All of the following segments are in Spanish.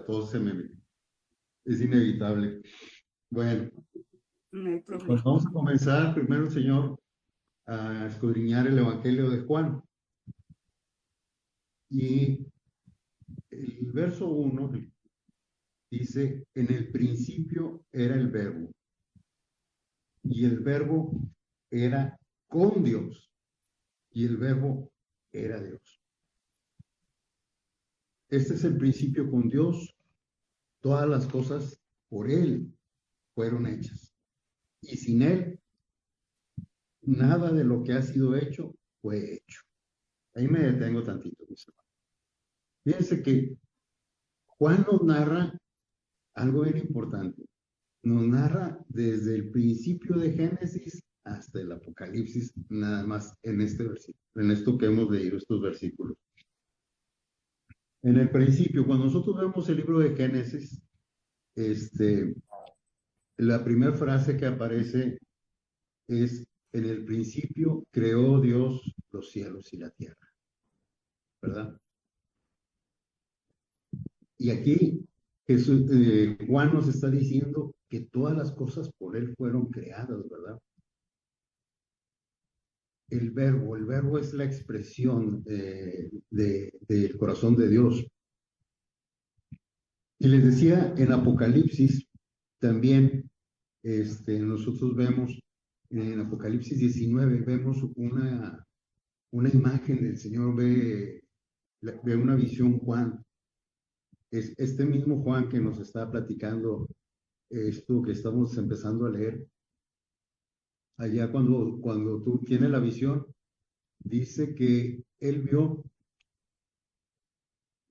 tos es inevitable. Bueno, No hay pues problema. vamos a comenzar primero, Señor, a escudriñar el Evangelio de Juan. Y el verso 1 dice, en el principio era el verbo, y el verbo era con Dios, y el verbo era Dios. Este es el principio con Dios. Todas las cosas por Él fueron hechas. Y sin Él, nada de lo que ha sido hecho fue hecho. Ahí me detengo tantito, mis hermanos. Fíjense que Juan nos narra algo bien importante. Nos narra desde el principio de Génesis hasta el Apocalipsis, nada más en este versículo, en esto que hemos leído, estos versículos. En el principio, cuando nosotros vemos el libro de Génesis, la primera frase que aparece es, en el principio creó Dios los cielos y la tierra, ¿verdad? Y aquí Juan nos está diciendo que todas las cosas por Él fueron creadas, ¿verdad? El verbo es la expresión del corazón de Dios. Y les decía, en Apocalipsis también, nosotros vemos, en Apocalipsis 19, vemos una imagen del Señor, ve una visión Juan. Es este mismo Juan que nos está platicando esto que estamos empezando a leer. Allá cuando tú tienes la visión, dice que él vio,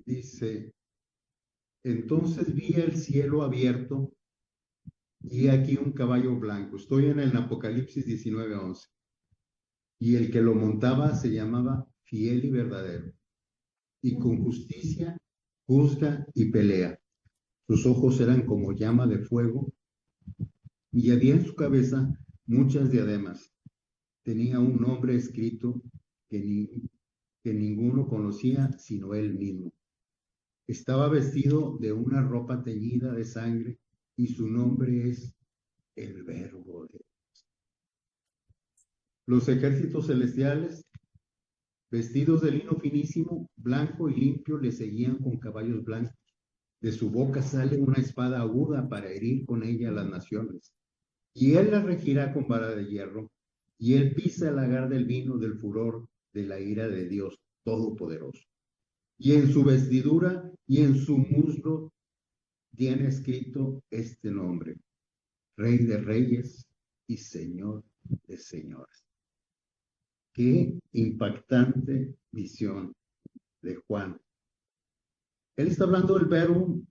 dice, entonces vi el cielo abierto y aquí un caballo blanco. Estoy en el Apocalipsis 19:11. Y el que lo montaba se llamaba Fiel y Verdadero. Y con justicia juzga y pelea. Sus ojos eran como llama de fuego y había en su cabeza muchas diademas. Tenía un nombre escrito que ninguno conocía sino él mismo. Estaba vestido de una ropa teñida de sangre y su nombre es el Verbo de Dios. Los ejércitos celestiales, vestidos de lino finísimo, blanco y limpio, le seguían con caballos blancos. De su boca sale una espada aguda para herir con ella a las naciones. Y él la regirá con vara de hierro, y él pisa el lagar del vino del furor de la ira de Dios Todopoderoso. Y en su vestidura y en su muslo tiene escrito este nombre: Rey de Reyes y Señor de Señores. Qué impactante visión de Juan. Él está hablando del verbo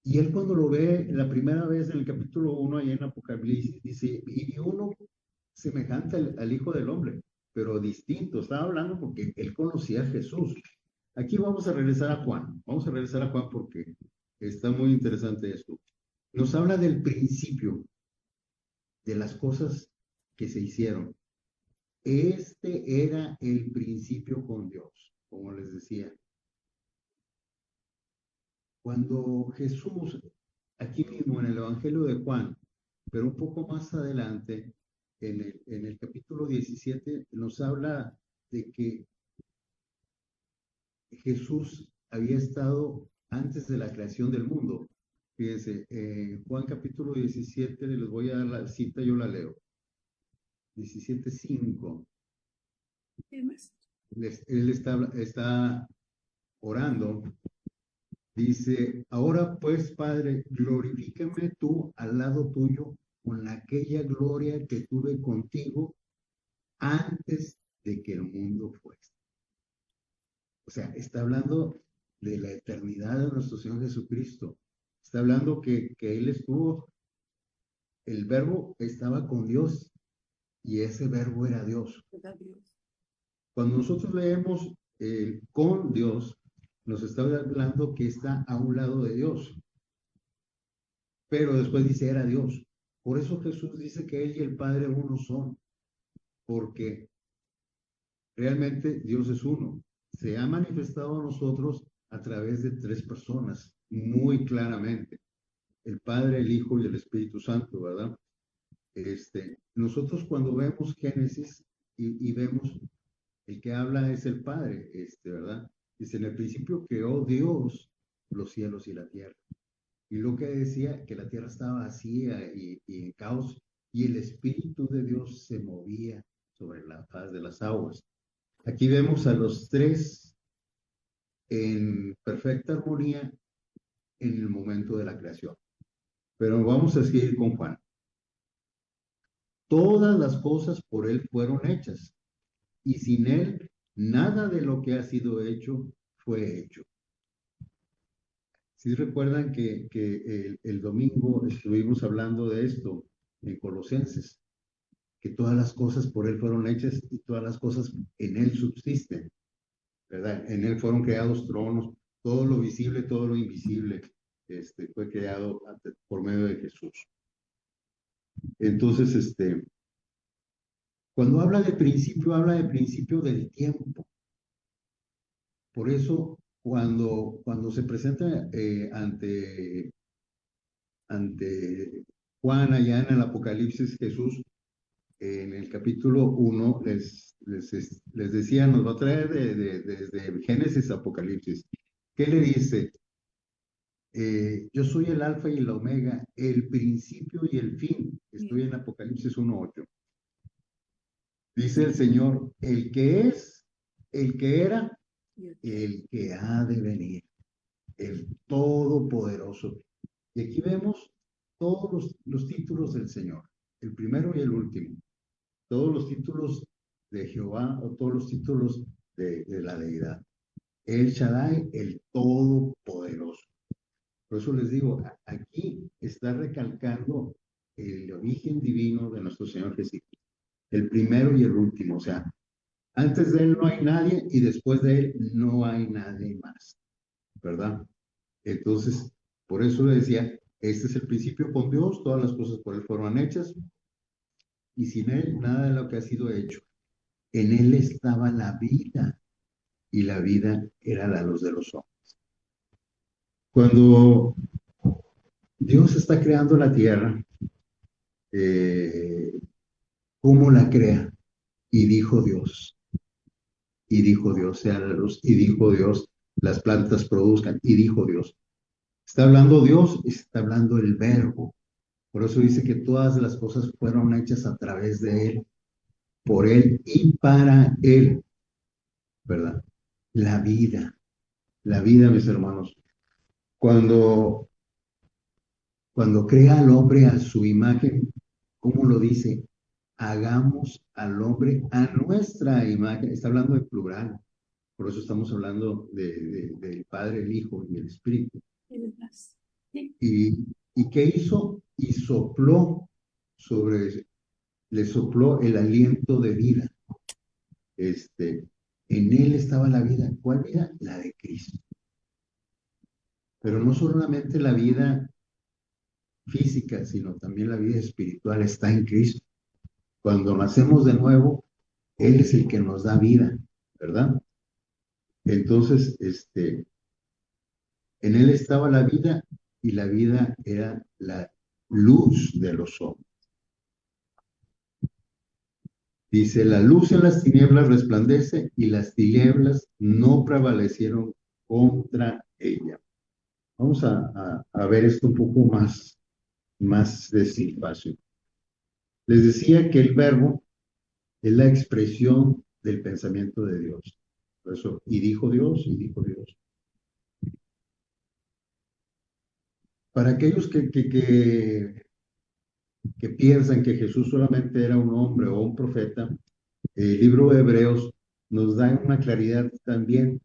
y él cuando lo ve la primera vez en el capítulo 1 ahí en Apocalipsis dice, y uno semejante al Hijo del Hombre, pero distinto. Estaba hablando porque él conocía a Jesús. Aquí vamos a regresar a Juan. Vamos a regresar a Juan porque está muy interesante esto. Nos habla del principio de las cosas que se hicieron. Este era el principio con Dios, como les decía. Cuando Jesús, aquí mismo en el Evangelio de Juan, pero un poco más adelante, en el capítulo 17, nos habla de que Jesús había estado antes de la creación del mundo. Fíjense, Juan capítulo 17, les voy a dar la cita, yo la leo. 17:5. Él está orando. Dice, ahora pues, Padre, glorifícame tú al lado tuyo con aquella gloria que tuve contigo antes de que el mundo fuese. O sea, está hablando de la eternidad de nuestro Señor Jesucristo. Está hablando que Él estuvo, el verbo estaba con Dios y ese verbo era Dios. Cuando nosotros leemos con Dios, nos está hablando que está a un lado de Dios. Pero después dice era Dios. Por eso Jesús dice que Él y el Padre uno son. Porque realmente Dios es uno. Se ha manifestado a nosotros a través de tres personas, muy claramente, el Padre, el Hijo y el Espíritu Santo, ¿verdad? Nosotros cuando vemos Génesis y vemos, el que habla es el Padre, ¿verdad? Dice, en el principio creó Dios los cielos y la tierra. Y lo que decía, que la tierra estaba vacía y en caos, y el Espíritu de Dios se movía sobre la faz de las aguas. Aquí vemos a los tres en perfecta armonía en el momento de la creación. Pero vamos a seguir con Juan. Todas las cosas por él fueron hechas, y sin él nada de lo que ha sido hecho fue hecho. Si recuerdan que el domingo estuvimos hablando de esto en Colosenses, que todas las cosas por él fueron hechas y todas las cosas en él subsisten, ¿verdad? En él fueron creados tronos, todo lo visible, todo lo invisible, fue creado por medio de Jesús. Entonces, cuando habla de principio del tiempo. Por eso, cuando se presenta ante Juan allá en el Apocalipsis, Jesús, en el capítulo 1, les decía, nos va a traer desde Génesis a Apocalipsis. ¿Qué le dice? Yo soy el alfa y el omega, el principio y el fin. Estoy en Apocalipsis 1:8. Dice el Señor, el que es, el que era, el que ha de venir, el Todopoderoso. Y aquí vemos todos los títulos del Señor, el primero y el último, todos los títulos de Jehová o todos los títulos de la deidad. El Shaddai, el Todopoderoso. Por eso les digo, aquí está recalcando el origen divino de nuestro Señor Jesucristo, el primero y el último. O sea, antes de Él no hay nadie y después de Él no hay nadie más, ¿verdad? Entonces, por eso le decía, este es el principio con Dios, todas las cosas por Él fueron hechas y sin Él nada de lo que ha sido hecho. En Él estaba la vida y la vida era la luz de los hombres. Cuando Dios está creando la tierra, ¿cómo la crea? Y dijo Dios, sea la luz, y dijo Dios, las plantas produzcan, y dijo Dios. Está hablando Dios, está hablando el Verbo. Por eso dice que todas las cosas fueron hechas a través de Él, por Él y para Él, ¿verdad? La vida, mis hermanos. Cuando crea al hombre a su imagen, ¿cómo lo dice? Hagamos al hombre a nuestra imagen. Está hablando de plural. Por eso estamos hablando del Padre, el Hijo y el Espíritu. ¿Y qué hizo? Y le sopló el aliento de vida. En él estaba la vida. ¿Cuál vida? La de Cristo. Pero no solamente la vida física, sino también la vida espiritual está en Cristo. Cuando nacemos de nuevo, Él es el que nos da vida, ¿verdad? Entonces, en Él estaba la vida y la vida era la luz de los hombres. Dice, la luz en las tinieblas resplandece y las tinieblas no prevalecieron contra ella. Vamos a ver esto un poco más despacio. Les decía que el verbo es la expresión del pensamiento de Dios. Por eso, y dijo Dios. Para aquellos que piensan que Jesús solamente era un hombre o un profeta, el libro de Hebreos nos da una claridad también,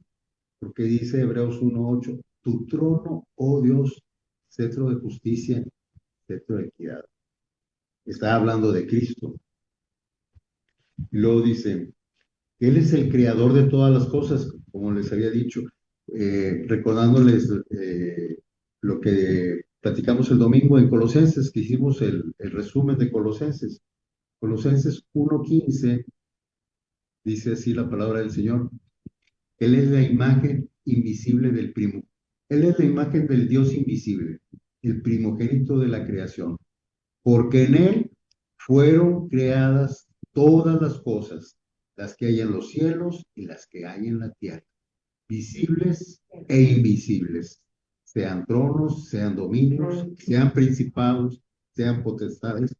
porque dice Hebreos 1:8, tu trono, oh Dios, cetro de justicia, cetro de equidad. Está hablando de Cristo. Y luego dice, Él es el creador de todas las cosas, como les había dicho, recordándoles lo que platicamos el domingo en Colosenses, que hicimos el resumen de Colosenses. Colosenses 1:15 dice así la palabra del Señor. Él es la imagen invisible del primo. Él es la imagen del Dios invisible, el primogénito de la creación, porque en él fueron creadas todas las cosas, las que hay en los cielos y las que hay en la tierra, visibles e invisibles, sean tronos, sean dominios, sean principados, sean potestades.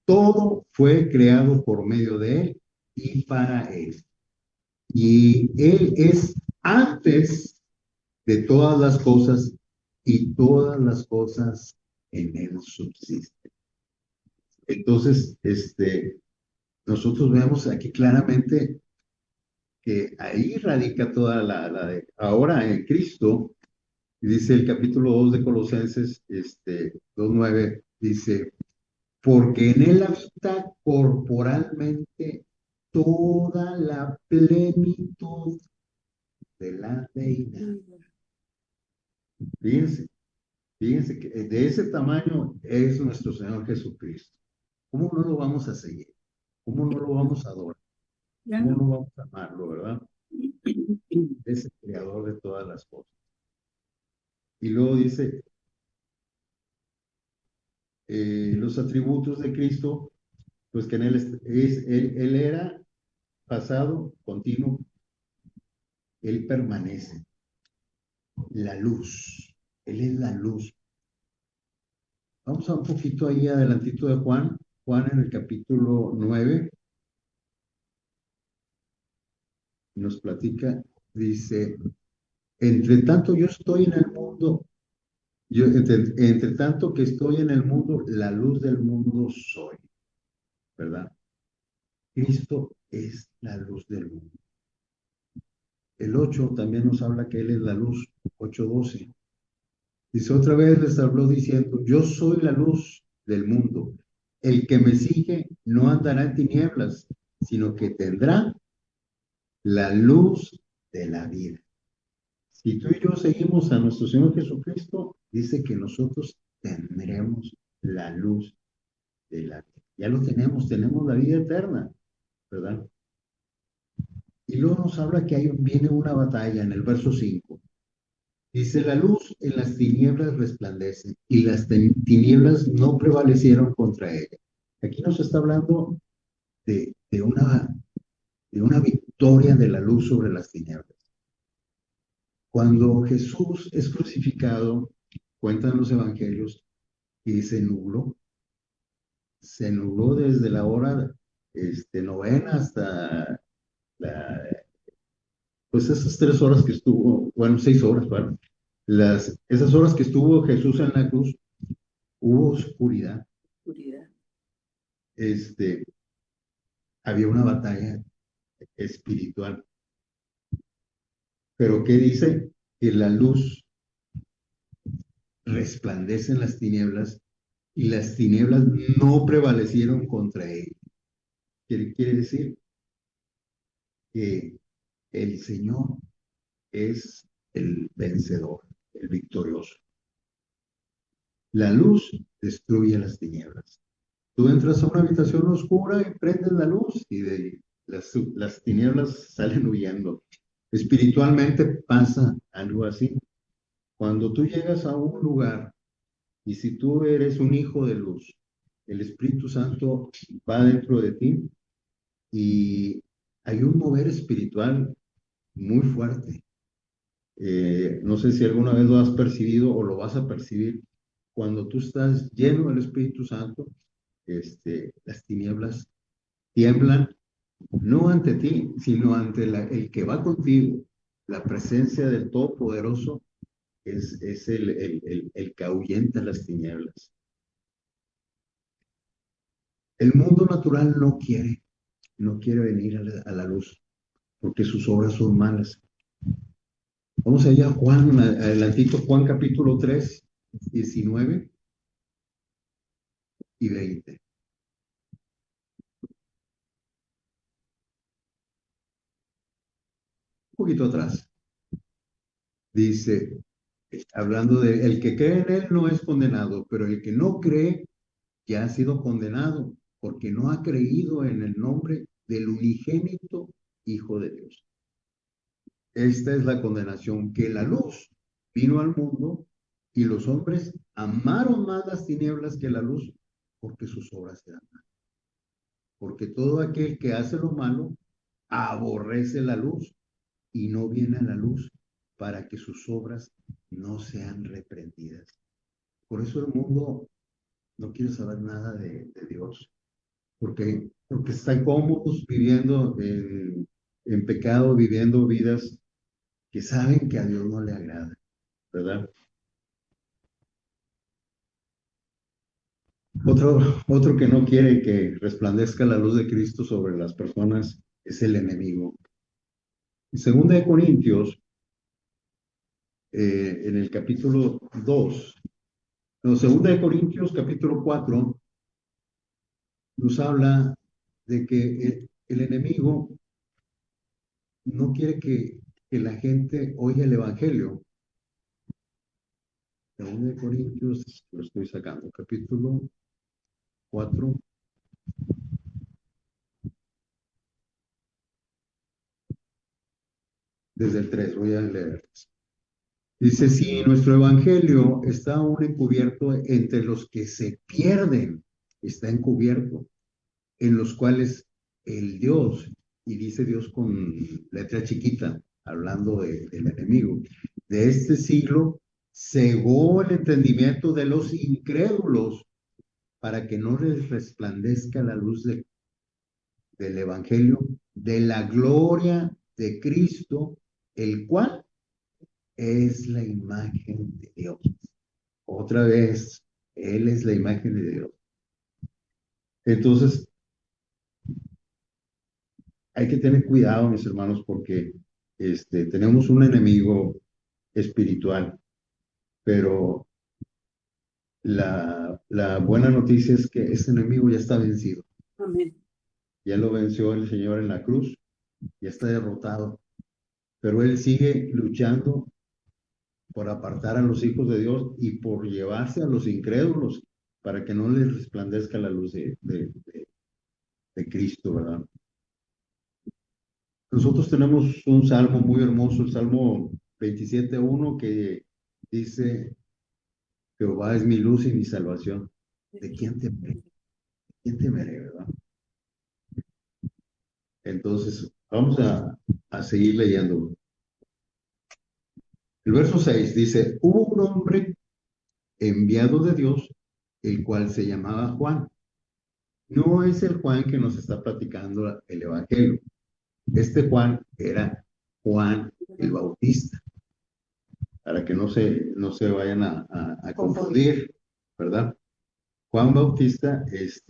Todo fue creado por medio de él y para él. Y él es antes de todas las cosas y todas las cosas en él subsisten. Entonces, nosotros vemos aquí claramente que ahí radica toda la de ahora en Cristo. Dice el capítulo 2 de Colosenses, 2:9, dice, porque en él habita corporalmente toda la plenitud de la deidad. Fíjense, fíjense que de ese tamaño es nuestro Señor Jesucristo. ¿Cómo no lo vamos a seguir? ¿Cómo no lo vamos a adorar? ¿Cómo no vamos a amarlo, verdad? Es el creador de todas las cosas. Y luego dice, los atributos de Cristo, pues que en él él era pasado, continuo, él permanece. La luz, él es la luz. Vamos a un poquito ahí adelantito de Juan, Juan en el capítulo 9, nos platica, dice, entre tanto yo estoy en el mundo, entre tanto que estoy en el mundo, la luz del mundo soy, ¿verdad? Cristo es la luz del mundo. El 8 también nos habla que Él es la luz, 8:12. Dice, otra vez les habló diciendo, yo soy la luz del mundo. El que me sigue no andará en tinieblas, sino que tendrá la luz de la vida. Si tú y yo seguimos a nuestro Señor Jesucristo, dice que nosotros tendremos la luz de la vida. Ya lo tenemos la vida eterna, ¿verdad? Y luego nos habla que viene una batalla en el verso 5. Dice, la luz en las tinieblas resplandece y las tinieblas no prevalecieron contra ella. Aquí nos está hablando de una victoria de la luz sobre las tinieblas. Cuando Jesús es crucificado, cuentan los evangelios, y se nubló desde la hora novena hasta pues esas 3 horas que estuvo, bueno, 6 horas, ¿verdad? Esas horas que estuvo Jesús en la cruz, hubo oscuridad. Había una batalla espiritual. Pero ¿qué dice? Que la luz resplandece en las tinieblas y las tinieblas no prevalecieron contra él. Quiere decir que el Señor es el vencedor, el victorioso. La luz destruye las tinieblas. Tú entras a una habitación oscura y prendes la luz y las tinieblas salen huyendo. Espiritualmente pasa algo así. Cuando tú llegas a un lugar y si tú eres un hijo de luz, el Espíritu Santo va dentro de ti y hay un mover espiritual muy fuerte. No sé si alguna vez lo has percibido o lo vas a percibir. Cuando tú estás lleno del Espíritu Santo, las tinieblas tiemblan, no ante ti, sino ante el que va contigo. La presencia del Todopoderoso es el que ahuyenta las tinieblas. El mundo natural no quiere venir a la luz, porque sus obras son malas. Vamos allá, Juan, adelantito, Juan capítulo 3, 19 y 20. Un poquito atrás. Dice, hablando de el que cree en él no es condenado, pero el que no cree ya ha sido condenado, porque no ha creído en el nombre del unigénito Hijo de Dios. esta es la condenación, que la luz vino al mundo y los hombres amaron más las tinieblas que la luz porque sus obras eran malas. Porque todo aquel que hace lo malo aborrece la luz y no viene a la luz para que sus obras no sean reprendidas. Por eso el mundo no quiere saber nada de Dios, porque están cómodos viviendo en pecado, viviendo vidas que saben que a Dios no le agrada, ¿verdad? Otro que no quiere que resplandezca la luz de Cristo sobre las personas es el enemigo. En 2 en el capítulo 2, no, 2 capítulo 4, nos habla de que el enemigo no quiere que la gente oiga el evangelio. 2 lo estoy sacando, capítulo 4, desde el 3, voy a leer. Dice, si nuestro evangelio está aún encubierto entre los que se pierden, está encubierto, en los cuales el Dios, y dice Dios con letra chiquita, hablando del enemigo, de este siglo, cegó el entendimiento de los incrédulos para que no les resplandezca la luz del evangelio, de la gloria de Cristo, el cual es la imagen de Dios. Otra vez, Él es la imagen de Dios. Entonces, hay que tener cuidado, mis hermanos, porque tenemos un enemigo espiritual, pero la buena noticia es que ese enemigo ya está vencido. Amén. Ya lo venció el Señor en la cruz, ya está derrotado, pero Él sigue luchando por apartar a los hijos de Dios y por llevarse a los incrédulos para que no les resplandezca la luz de Cristo, ¿verdad? Nosotros tenemos un salmo muy hermoso, el Salmo 27:1, que dice, Jehová es mi luz y mi salvación. ¿De quién temeré? ¿De quién temeré, verdad? Entonces, vamos a seguir leyendo. El verso 6 dice, hubo un hombre enviado de Dios, el cual se llamaba Juan. No es el Juan que nos está platicando el Evangelio. Este Juan era Juan el Bautista, para que no se vayan a confundir, ¿verdad? Juan Bautista es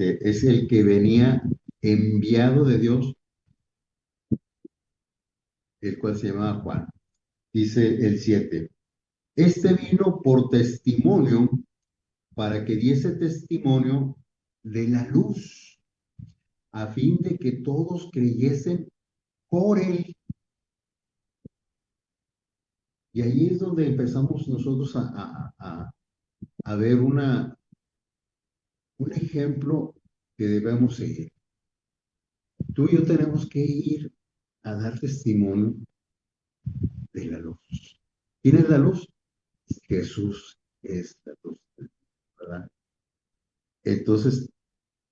el que venía enviado de Dios, el cual se llamaba Juan. Dice el 7, este vino por testimonio para que diese testimonio de la luz, a fin de que todos creyesen por él. Y ahí es donde empezamos nosotros a ver un ejemplo que debemos seguir. Tú y yo tenemos que ir a dar testimonio de la luz. ¿Quién es la luz? Jesús es la luz, ¿verdad? Entonces,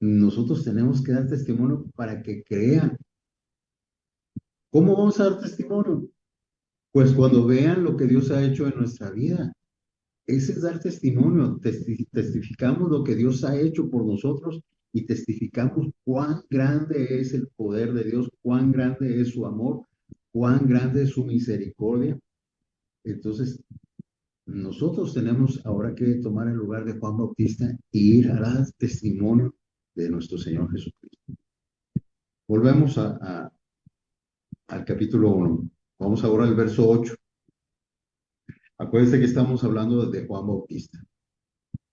nosotros tenemos que dar testimonio para que crean. ¿Cómo vamos a dar testimonio? Pues cuando vean lo que Dios ha hecho en nuestra vida. Ese es dar testimonio. Testificamos lo que Dios ha hecho por nosotros y testificamos cuán grande es el poder de Dios, cuán grande es su amor, cuán grande es su misericordia. Entonces, nosotros tenemos ahora que tomar el lugar de Juan Bautista y ir a dar testimonio de nuestro Señor Jesucristo. Volvemos al capítulo 1. Vamos ahora al verso 8. Acuérdense que estamos hablando de Juan Bautista.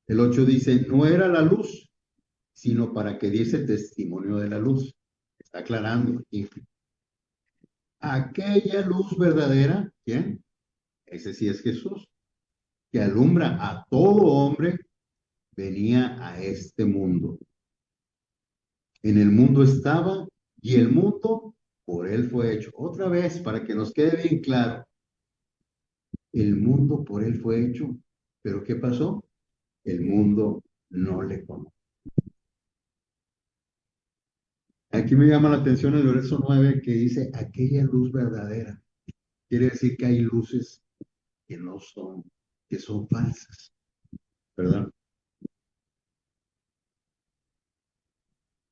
El 8 dice, no era la luz, sino para que diese testimonio de la luz. Está aclarando aquí. Aquella luz verdadera, ¿quién? Ese sí es Jesús, que alumbra a todo hombre, venía a este mundo. En el mundo estaba y el mundo por Él fue hecho. Otra vez, para que nos quede bien claro, el mundo por Él fue hecho, pero ¿qué pasó? El mundo no le conoce. Aquí me llama la atención el verso 9 que dice, aquella luz verdadera. Quiere decir que hay luces que no son, que son falsas, ¿verdad?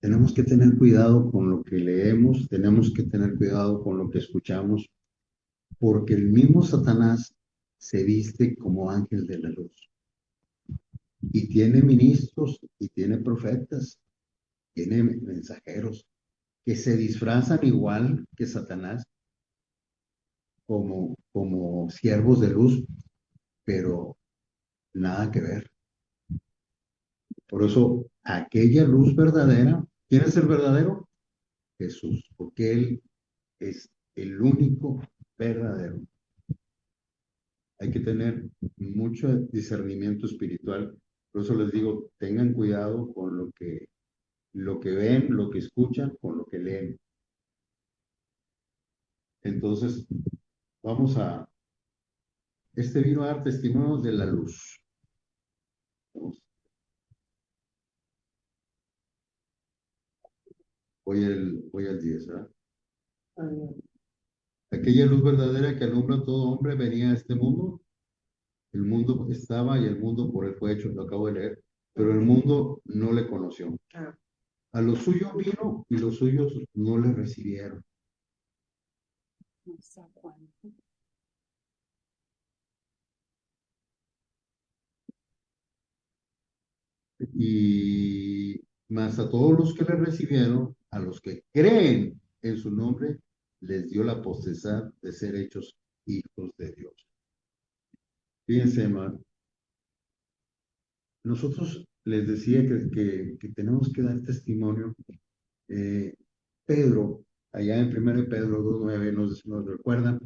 Tenemos que tener cuidado con lo que leemos, tenemos que tener cuidado con lo que escuchamos, porque el mismo Satanás se viste como ángel de la luz y tiene ministros y tiene profetas, tiene mensajeros que se disfrazan igual que Satanás como siervos de luz, pero nada que ver. Por eso, aquella luz verdadera, ¿quién es el verdadero? Jesús, porque Él es el único verdadero. Hay que tener mucho discernimiento espiritual. Por eso les digo, tengan cuidado con lo que ven, lo que escuchan, con lo que leen. Entonces, vamos a, este vino a dar testimonio de la luz. Vamos, voy al 10, ¿verdad? Aquella luz verdadera que alumbra a todo hombre venía a este mundo. El mundo estaba y el mundo por él fue hecho, lo acabo de leer, pero el mundo no le conoció. A los suyos vino y los suyos no le recibieron. Y más a todos los que le recibieron, a los que creen en su nombre, les dio la potestad de ser hechos hijos de Dios. Fíjense, hermano, nosotros les decía que tenemos que dar testimonio. Eh, Pedro, allá en 1 Pedro 2:9, nos recuerda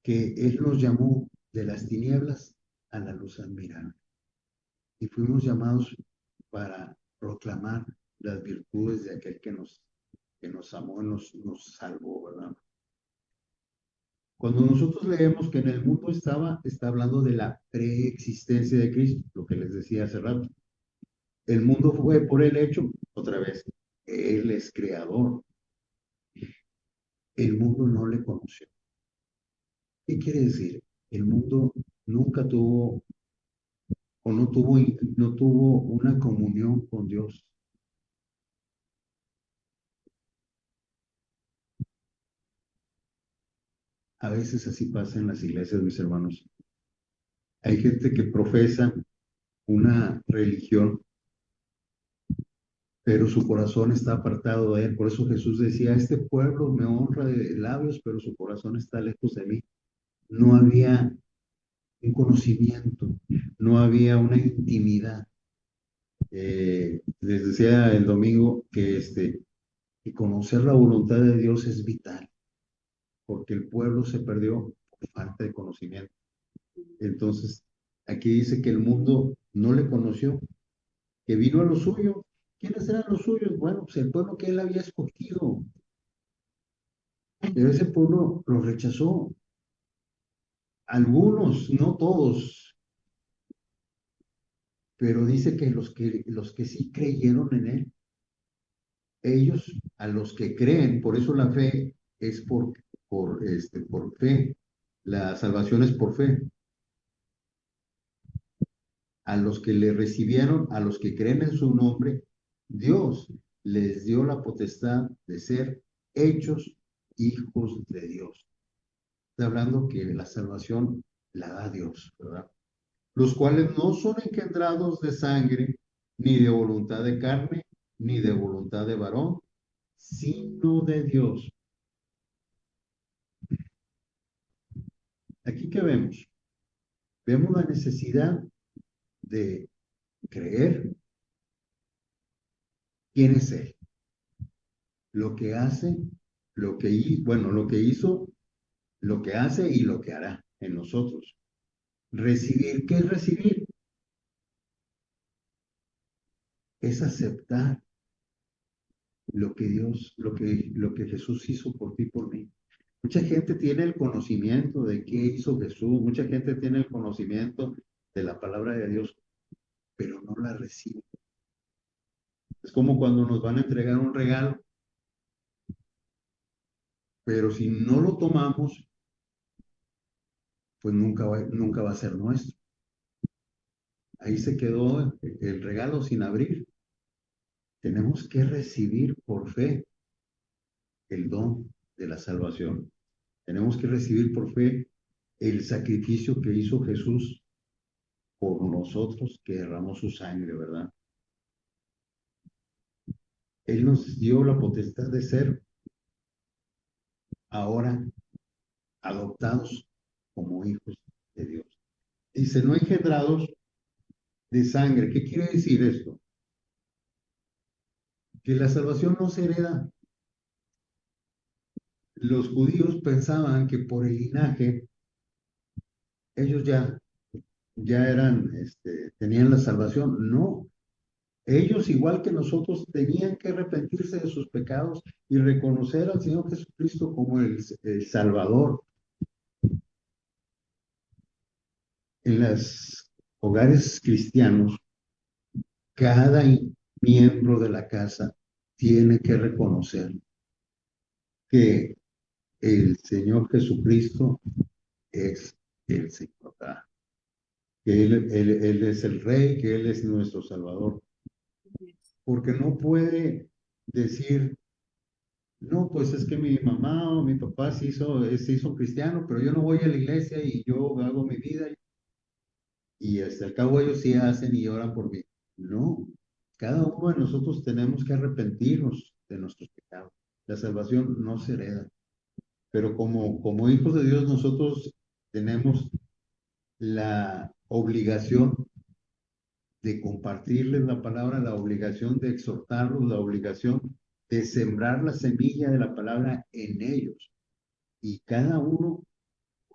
que Él nos llamó de las tinieblas a la luz admirable. Y fuimos llamados para proclamar las virtudes de aquel que nos amó y nos salvó, ¿verdad? Cuando nosotros leemos que en el mundo está hablando de la preexistencia de Cristo, lo que les decía hace rato. El mundo fue por él hecho, otra vez, Él es creador. El mundo no le conoció. ¿Qué quiere decir? El mundo nunca tuvo o no tuvo una comunión con Dios. A veces así pasa en las iglesias, mis hermanos. Hay gente que profesa una religión, pero su corazón está apartado de él. Por eso Jesús decía, este pueblo me honra de labios, pero su corazón está lejos de mí. No había un conocimiento, no había una intimidad. Les decía el domingo que conocer la voluntad de Dios es vital, porque el pueblo se perdió por falta de conocimiento. Entonces, aquí dice que el mundo no le conoció, que vino a lo suyo. ¿Quiénes eran los suyos? Bueno, pues el pueblo que él había escogido, pero ese pueblo lo rechazó. Algunos, no todos, pero dice que los que sí creyeron en él, ellos a los que creen, por eso la fe es por fe, la salvación es por fe. A los que le recibieron, a los que creen en su nombre, Dios les dio la potestad de ser hechos hijos de Dios. Está hablando que la salvación la da Dios, ¿verdad? Los cuales no son engendrados de sangre, ni de voluntad de carne, ni de voluntad de varón, sino de Dios. Aquí que vemos, vemos la necesidad de creer quién es Él, lo que hace, lo que hizo, lo que hace y lo que hará en nosotros. Recibir, ¿qué es recibir? Es aceptar lo que Dios, lo que Jesús hizo por ti, por mí. Mucha gente tiene el conocimiento de qué hizo Jesús, mucha gente tiene el conocimiento de la palabra de Dios, pero no la recibe. Es como cuando nos van a entregar un regalo, pero si no lo tomamos, pues nunca va a ser nuestro. Ahí se quedó el regalo sin abrir. Tenemos que recibir por fe el don de la salvación. Tenemos que recibir por fe el sacrificio que hizo Jesús por nosotros, que derramó su sangre, ¿verdad? Él nos dio la potestad de ser ahora adoptados como hijos de Dios. Dice, no engendrados de sangre. ¿Qué quiere decir esto? Que la salvación no se hereda. Los judíos pensaban que por el linaje ellos ya eran, tenían la salvación. No, ellos, igual que nosotros, tenían que arrepentirse de sus pecados y reconocer al Señor Jesucristo como el Salvador. En los hogares cristianos, cada miembro de la casa tiene que reconocer que el Señor Jesucristo es el Señor, que él es el Rey, que Él es nuestro Salvador. Porque no puede decir, no, pues es que mi mamá o mi papá se hizo cristiano, pero yo no voy a la iglesia y yo hago mi vida y hasta el cabo ellos sí hacen y oran por mí. No, cada uno de nosotros tenemos que arrepentirnos de nuestros pecados. La salvación no se hereda, pero como hijos de Dios nosotros tenemos la obligación de compartirles la palabra, la obligación de exhortarlos, la obligación de sembrar la semilla de la palabra en ellos. Y cada uno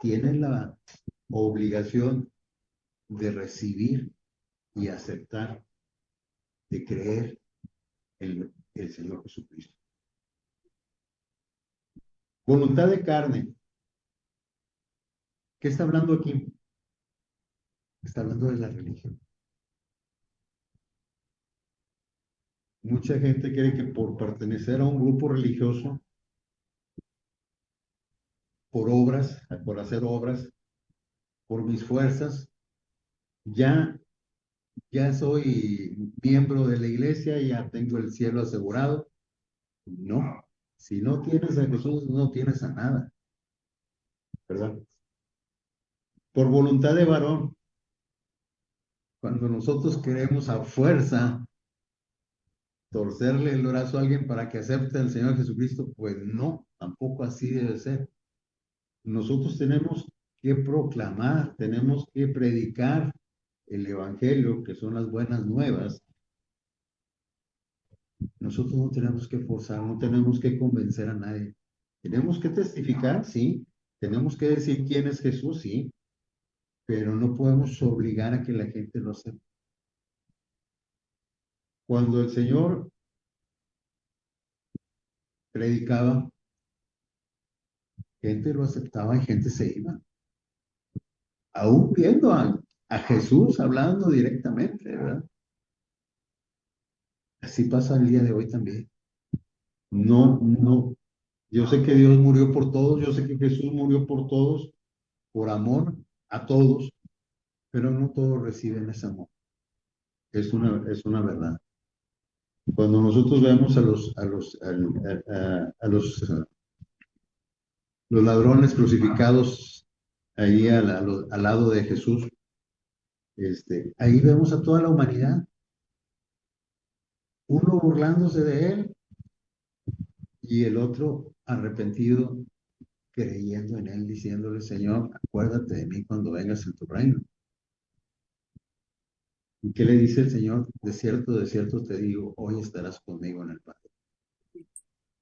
tiene la obligación de recibir y aceptar, de creer en el Señor Jesucristo. Voluntad de carne. ¿Qué está hablando aquí? Está hablando de la religión. Mucha gente cree que por pertenecer a un grupo religioso, por obras, por hacer obras, por mis fuerzas, ya, ya soy miembro de la iglesia, ya tengo el cielo asegurado. No, si no tienes a Jesús, no tienes a nada, ¿verdad? Por voluntad de varón, cuando nosotros queremos a fuerza torcerle el brazo a alguien para que acepte al Señor Jesucristo, pues no, tampoco así debe ser. Nosotros tenemos que proclamar, tenemos que predicar el Evangelio, que son las buenas nuevas. Nosotros no tenemos que forzar, no tenemos que convencer a nadie. Tenemos que testificar, sí. Tenemos que decir quién es Jesús, sí. Pero no podemos obligar a que la gente lo sepa. Cuando el Señor predicaba, gente lo aceptaba y gente se iba. Aún viendo a Jesús hablando directamente, ¿verdad? Así pasa el día de hoy también. No, no. Yo sé que Dios murió por todos, yo sé que Jesús murió por todos, por amor a todos, pero no todos reciben ese amor. Es una verdad. Cuando nosotros vemos los ladrones crucificados ahí al lado de Jesús, ahí vemos a toda la humanidad, uno burlándose de él y el otro arrepentido, creyendo en él, diciéndole, Señor, acuérdate de mí cuando vengas en tu reino. ¿Y qué le dice el Señor? De cierto te digo, hoy estarás conmigo en el Padre.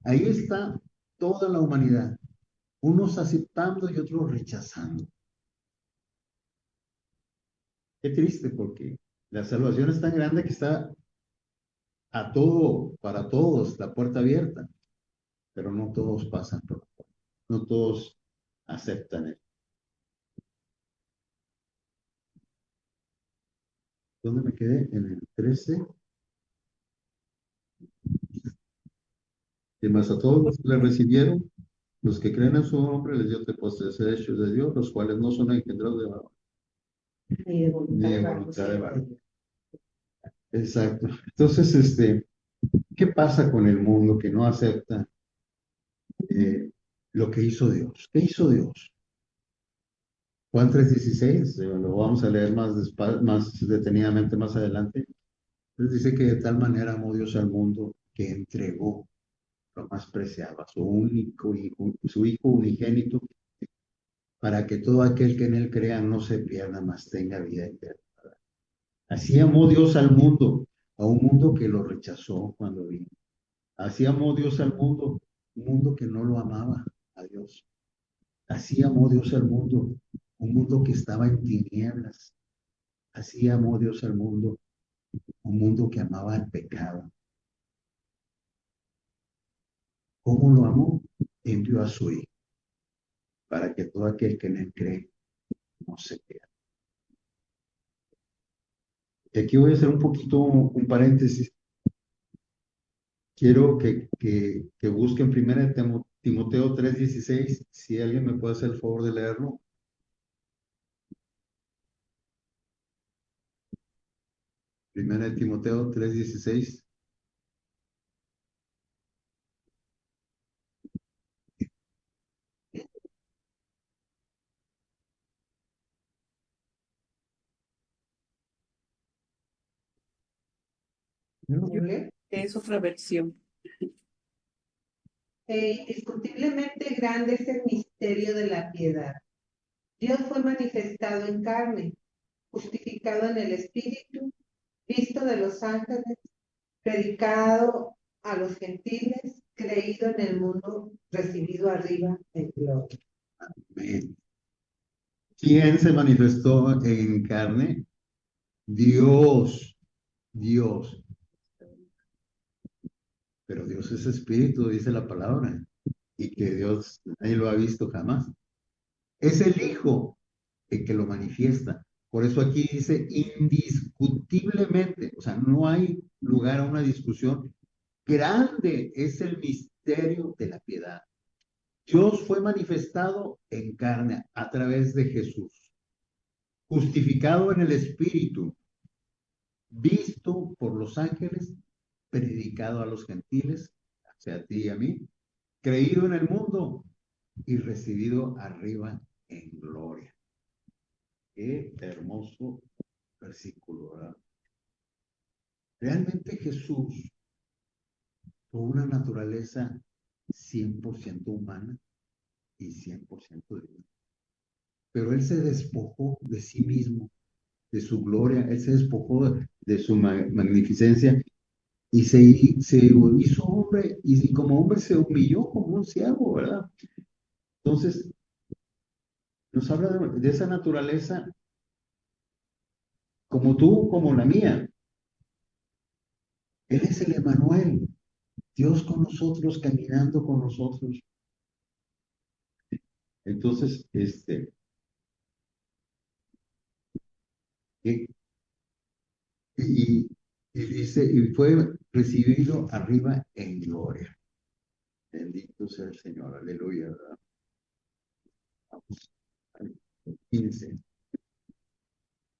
Ahí está toda la humanidad, unos aceptando y otros rechazando. Qué triste porque la salvación es tan grande que está a todo, para todos, la puerta abierta, pero no todos pasan por la puerta, no todos aceptan él. ¿Dónde me quedé? En el 13. Y más a todos los que le recibieron, los que creen en su nombre, les dio de poseer hechos de Dios, los cuales no son engendrados de varón, ni de voluntad de varón. Exacto. Entonces, ¿qué pasa con el mundo que no acepta lo que hizo Dios? ¿Qué hizo Dios? Juan 3:16, lo vamos a leer más detenidamente más adelante. Entonces dice que de tal manera amó Dios al mundo que entregó lo más preciado, a su único hijo, su hijo unigénito, para que todo aquel que en él crea no se pierda, mas tenga vida eterna. Así amó Dios al mundo, a un mundo que lo rechazó cuando vino. Así amó Dios al mundo, un mundo que no lo amaba a Dios. Así amó Dios al mundo, un mundo que estaba en tinieblas. Así amó Dios al mundo, un mundo que amaba el pecado. ¿Cómo lo amó? Envió a su hijo, para que todo aquel que en él cree no se pierda. Y aquí voy a hacer un poquito un paréntesis. Quiero que busquen primero Timoteo 3:16, si alguien me puede hacer el favor de leerlo. Primera de Timoteo 3:16. Es otra versión. Indiscutiblemente grande es el misterio de la piedad. Dios fue manifestado en carne, justificado en el Espíritu, visto de los ángeles, predicado a los gentiles, creído en el mundo, recibido arriba en gloria. Amén. ¿Quién se manifestó en carne? Dios. Dios. Pero Dios es espíritu, dice la palabra, y que Dios nadie lo ha visto jamás. Es el Hijo el que lo manifiesta. Por eso aquí dice indiscutiblemente, o sea, no hay lugar a una discusión. Grande es el misterio de la piedad. Dios fue manifestado en carne a través de Jesús, justificado en el Espíritu, visto por los ángeles, predicado a los gentiles, o sea, a ti y a mí, creído en el mundo y recibido arriba en gloria. Qué hermoso versículo, ¿verdad? Realmente Jesús, con una naturaleza 100% humana y 100% divina. Pero Él se despojó de sí mismo, de su gloria, Él se despojó de su magnificencia y se hizo hombre y como hombre se humilló como un siervo, ¿verdad? Entonces, nos habla de esa naturaleza como tú, como la mía. Él es el Emmanuel, Dios con nosotros, caminando con nosotros. Entonces, y, y dice, y fue recibido arriba en gloria. Bendito sea el Señor, aleluya, ¿verdad? Vamos al 15.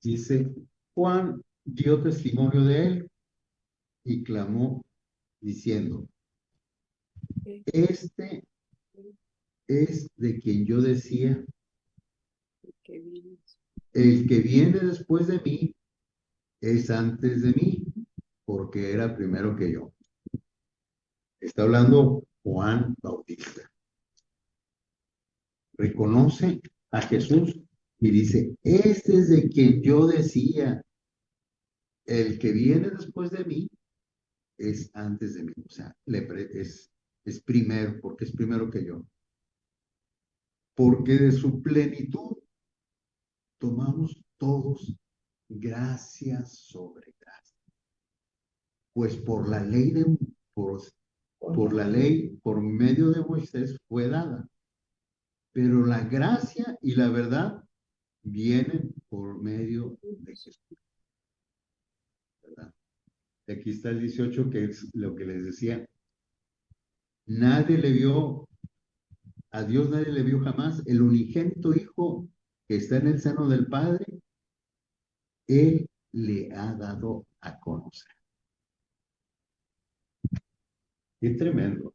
Dice, Juan dio testimonio de él y clamó diciendo, este es de quien yo decía, el que viene después de mí es antes de mí, porque era primero que yo. Está hablando Juan Bautista. Reconoce a Jesús y dice, este es de quien yo decía, el que viene después de mí es antes de mí. O sea, es primero, porque es primero que yo. Porque de su plenitud tomamos todos gracias sobre gracia. pues por la ley por la ley, por medio de Moisés fue dada. Pero la gracia y la verdad vienen por medio de Jesús, ¿verdad? Aquí está el 18, que es lo que les decía. Nadie le vio, a Dios nadie le vio jamás. El unigénito Hijo que está en el seno del Padre, Él le ha dado a conocer. Qué tremendo.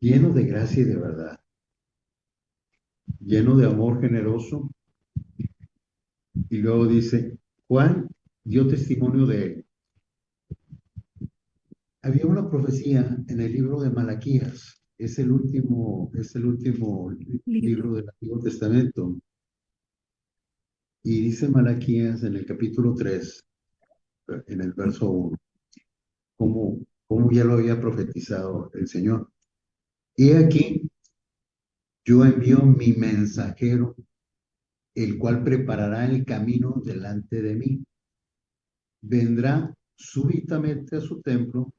Lleno de gracia y de verdad. Lleno de amor generoso. Y luego dice, Juan dio testimonio de él. Había una profecía en el libro de Malaquías, es el último libro del Antiguo Testamento. Y dice Malaquías en el capítulo 3, en el verso 1, como ya lo había profetizado el Señor. Y aquí yo envío mi mensajero, el cual preparará el camino delante de mí. Vendrá súbitamente a su templo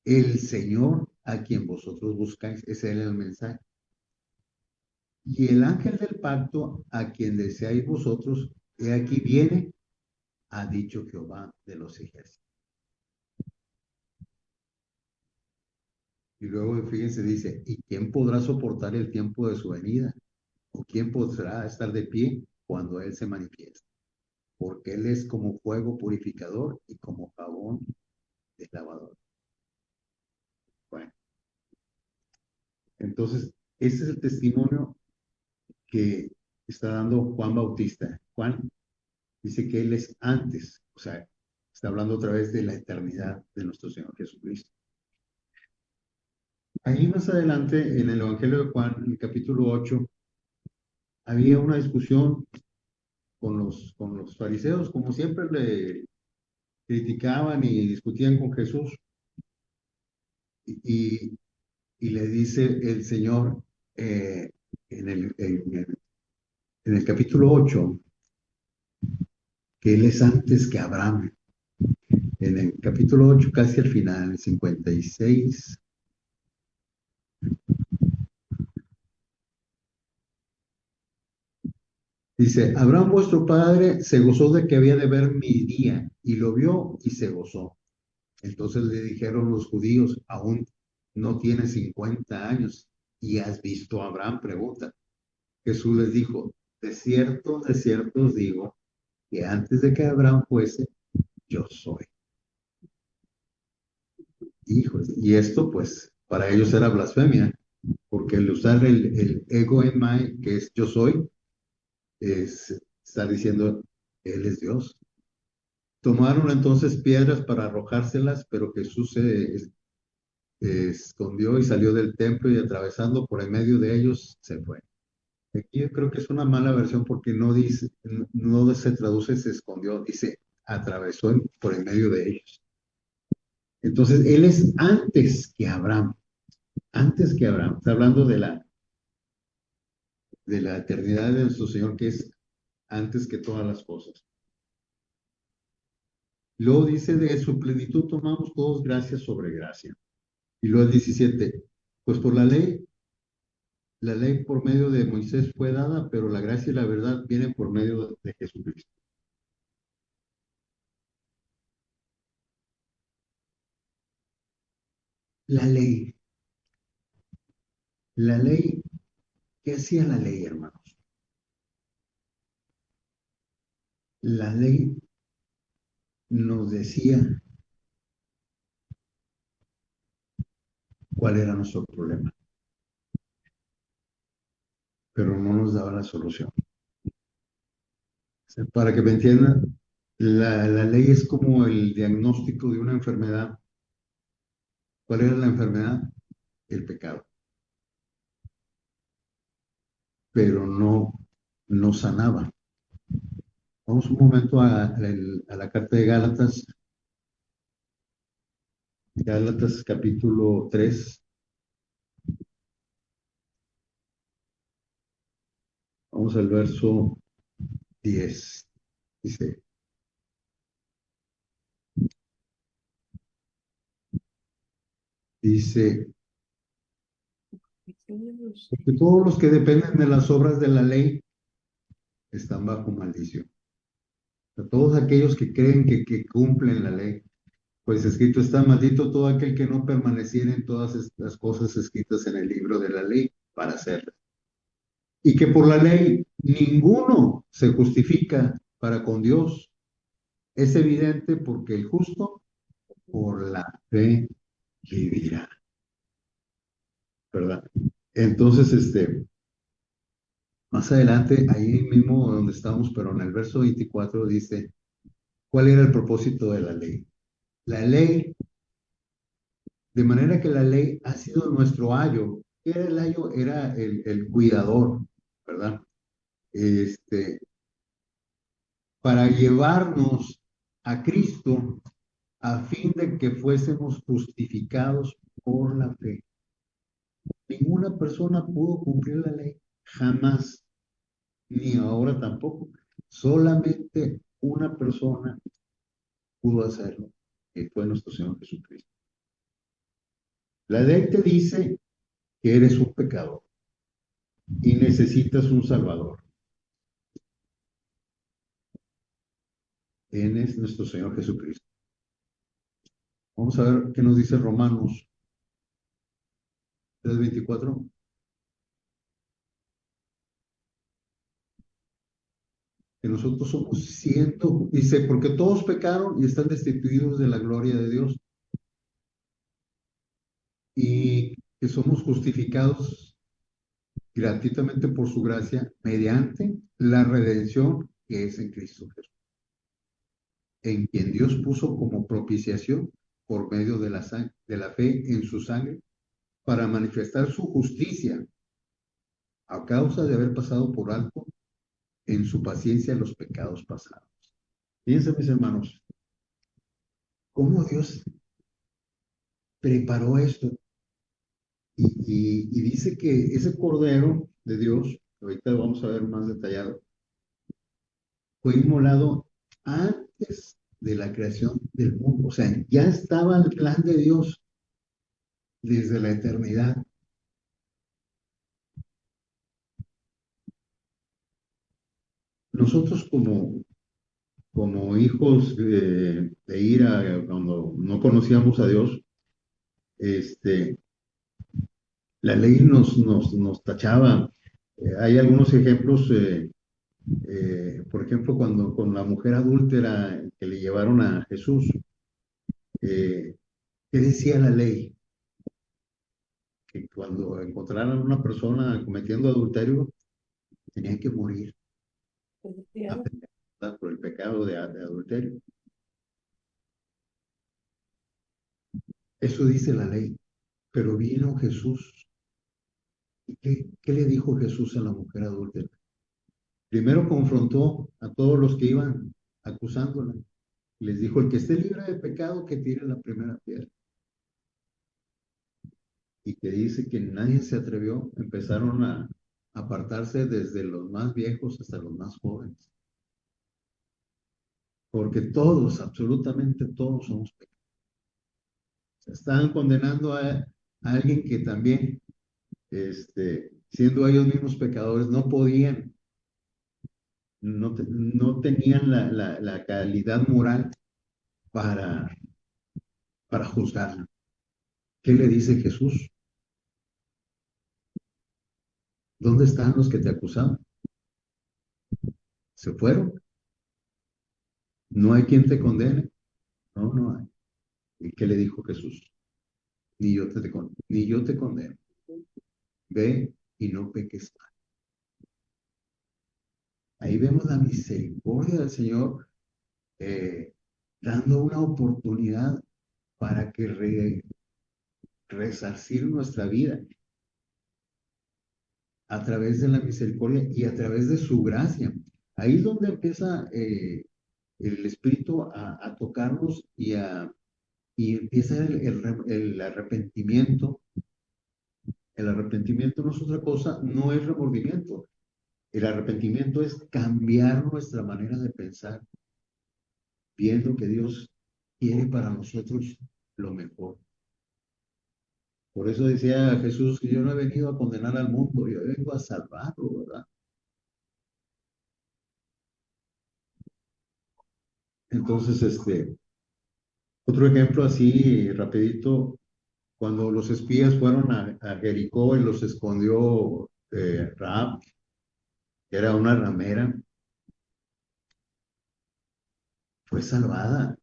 el Señor a quien vosotros buscáis. Ese era el mensaje. Y el ángel del pacto a quien deseáis vosotros, he aquí viene, ha dicho Jehová de los ejércitos. Y luego, fíjense, dice, ¿y quién podrá soportar el tiempo de su venida? ¿O quién podrá estar de pie cuando Él se manifieste? Porque Él es como fuego purificador y como jabón de lavador. Bueno, entonces, ese es el testimonio que está dando Juan Bautista. Juan dice que Él es antes, o sea, está hablando otra vez de la eternidad de nuestro Señor Jesucristo. Ahí más adelante, en el Evangelio de Juan, en el capítulo 8, había una discusión con los fariseos, como siempre le criticaban y discutían con Jesús. Y, y le dice el Señor en en el capítulo 8 que Él es antes que Abraham. En el capítulo 8, casi al final, 56. Dice, Abraham vuestro padre se gozó de que había de ver mi día, y lo vio y se gozó. Entonces le dijeron los judíos, aún no tienes 50 años y has visto a Abraham, pregunta. Jesús les dijo, de cierto os digo, que antes de que Abraham fuese, yo soy. Hijos, y esto pues para ellos era blasfemia, porque el usar el ego en mai, que es yo soy, es estar diciendo, Él es Dios. Tomaron entonces piedras para arrojárselas, pero Jesús se escondió y salió del templo y atravesando por en medio de ellos se fue. Aquí yo creo que es una mala versión porque no dice, no se traduce se escondió, dice atravesó por en medio de ellos. Entonces, él es antes que Abraham. Está hablando de la eternidad de nuestro Señor, que es antes que todas las cosas. Luego dice, de su plenitud tomamos todos gracia sobre gracia. Y luego el 17, pues por la ley por medio de Moisés fue dada, pero la gracia y la verdad vienen por medio de Jesucristo. La ley. La ley, ¿qué hacía la ley, hermanos? La ley nos decía cuál era nuestro problema, pero no nos daba la solución. O sea, para que me entiendan, la ley es como el diagnóstico de una enfermedad. ¿Cuál era la enfermedad? El pecado. Pero no sanaba. Vamos un momento a la carta de Gálatas. Gálatas capítulo 3. Vamos al verso 10. Dice, Dice, porque todos los que dependen de las obras de la ley están bajo maldición. O sea, todos aquellos que creen que cumplen la ley, pues escrito está, maldito todo aquel que no permaneciera en todas estas cosas escritas en el libro de la ley para hacerlas. Y que por la ley ninguno se justifica para con Dios. Es evidente porque el justo por la fe vivirá, ¿verdad? Entonces, más adelante, ahí mismo donde estamos, pero en el verso 24 dice, ¿cuál era el propósito de la ley? La ley, de manera que la ley ha sido nuestro ayo. ¿Qué era el ayo? Era el cuidador, ¿verdad? Este, para llevarnos a Cristo a fin de que fuésemos justificados por la fe. Ninguna persona pudo cumplir la ley, jamás, ni ahora tampoco. Solamente una persona pudo hacerlo, que fue nuestro Señor Jesucristo. La ley te dice que eres un pecador y necesitas un Salvador. Él es nuestro Señor Jesucristo. Vamos a ver qué nos dice Romanos 3:24. Que nosotros somos siendo, dice, porque todos pecaron y están destituidos de la gloria de Dios y que somos justificados gratuitamente por su gracia mediante la redención que es en Cristo Jesús, en quien Dios puso como propiciación por medio de la fe en su sangre para manifestar su justicia a causa de haber pasado por alto en su paciencia los pecados pasados. Fíjense, mis hermanos, cómo Dios preparó esto y dice que ese Cordero de Dios, ahorita vamos a ver más detallado, fue inmolado antes de la creación del mundo. O sea, ya estaba el plan de Dios desde la eternidad. Nosotros como hijos de ira, cuando no conocíamos a Dios, este, la ley nos tachaba. Hay algunos ejemplos, por ejemplo, cuando con la mujer adúltera que le llevaron a Jesús, ¿qué decía la ley? Que cuando encontraran a una persona cometiendo adulterio, tenían que morir por el pecado de adulterio. Eso dice la ley. Pero vino Jesús. ¿Y qué le dijo Jesús a la mujer adúltera? Primero confrontó a todos los que iban acusándola. Les dijo, el que esté libre de pecado, que tire la primera piedra. Y que dice que nadie se atrevió, empezaron a apartarse desde los más viejos hasta los más jóvenes. Porque todos, absolutamente todos somos pecadores. Se estaban condenando a alguien que también, siendo ellos mismos pecadores, no podían, no tenían la calidad moral para, para juzgarla. ¿Qué le dice Jesús? ¿Dónde están los que te acusaban? ¿Se fueron? ¿No hay quien te condene? No, no hay. ¿Y qué le dijo Jesús? Ni yo te condeno. Ve y no peques más. Ahí vemos la misericordia del Señor dando una oportunidad para que resarcir nuestra vida a través de la misericordia y a través de su gracia. Ahí es donde empieza el Espíritu a tocarnos y empieza el arrepentimiento. El arrepentimiento no es otra cosa, no es remordimiento. El arrepentimiento es cambiar nuestra manera de pensar, viendo que Dios quiere para nosotros lo mejor. Por eso decía Jesús que yo no he venido a condenar al mundo, yo vengo a salvarlo, ¿verdad? Entonces, otro ejemplo así, rapidito, cuando los espías fueron a Jericó y los escondió Rahab, que era una ramera, fue salvada